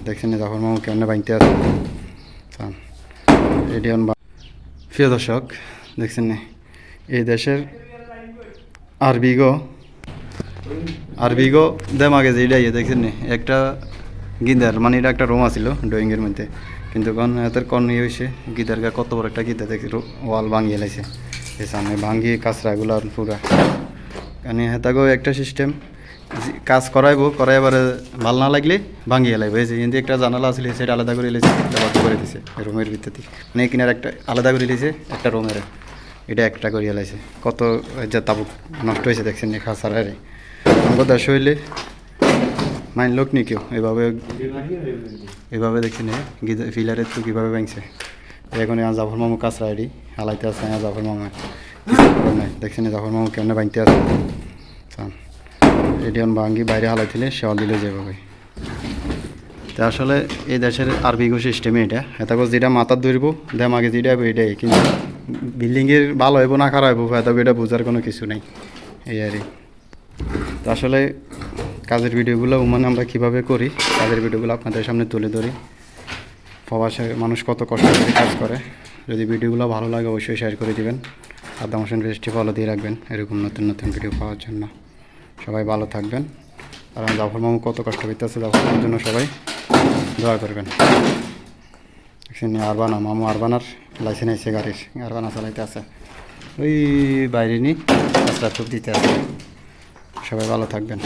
দেখছেন জাফর মামু কেমনে বাইনতে আছে রেডিয়ন। প্রিয় দর্শক দেখছেন এই দেশের আরবিগো দেমাগে যে এটাই দেখছেন একটা গিদার মানে এটা একটা রুম আছিল ড্রয়িংয়ের মধ্যে, কিন্তু এদের কন ইয়ে হয়েছে গিদার গা কত বড় একটা গিদার দেখি ওয়াল ভাঙিয়ে লাইছে এই সামনে ভাঙিয়ে কাঁচরাগুলো পুরা কারণ হেতাগো একটা সিস্টেম কাজ করাইবো এবারে ভাল না লাগলে ভাঙিয়ে লাইব। এই যে কিন্তু একটা জানালা আসলে সেটা আলাদা করে এলেছে ব্যবহার করে দিছে রুমের ভিতরে, মানে কিনার একটা আলাদা করে দিয়েছে একটা রুমের, এটা একটা করে এলাইছে কত যে তাবুক নষ্ট হয়েছে দেখছেন খাসারে আমাদের দেশ হইলে মাইন লোক নি কেউ এভাবে দেখছি না ফিলারের তো কীভাবে ভাঙছে। এখন জাফর মামু কাঁচরা এডি হালাইতে আছে জাফর মামা নাই দেখছেন জাফর মামু কেমনে ভাঙতে আছে রেডিয়ন ভাঙ্গি বাইরে হালাইছিলে সেওয়াল দিলে যেভাবে। তো আসলে এই দেশের আরবিগো সিস্টেমে এটা যেটা মাথার ধরবো দেমাগে যেটা এটাই, কিন্তু বিল্ডিংয়ের ভালো হইব না খারাপ হইব এটা বোঝার কোনো কিছু নেই এই আর। তো আসলে কাজের ভিডিওগুলো মানে আমরা কীভাবে করি কাজের ভিডিওগুলো আপনাদের সামনে তুলে ধরি, প্রবাসে মানুষ কত কষ্ট করে কাজ করে। যদি ভিডিওগুলো ভালো লাগে অবশ্যই শেয়ার করে দিবেন, আর দামোশন পেজটি ফলো দিয়ে রাখবেন এরকম নতুন নতুন ভিডিও পাওয়ার জন্য। সবাই ভালো থাকবেন, আর জাফর মামু কত কষ্ট করতেছে জাফর মামুর জন্য সবাই দোয়া করবেন। এখানে আরবানা মামু আরবানার লাইসেন্স আছে গাড়ির, আরবানা চালাইতে আছে ওই বাইরে নি রাস্তা খুব দিতে আছে। সবাই ভালো থাকবেন।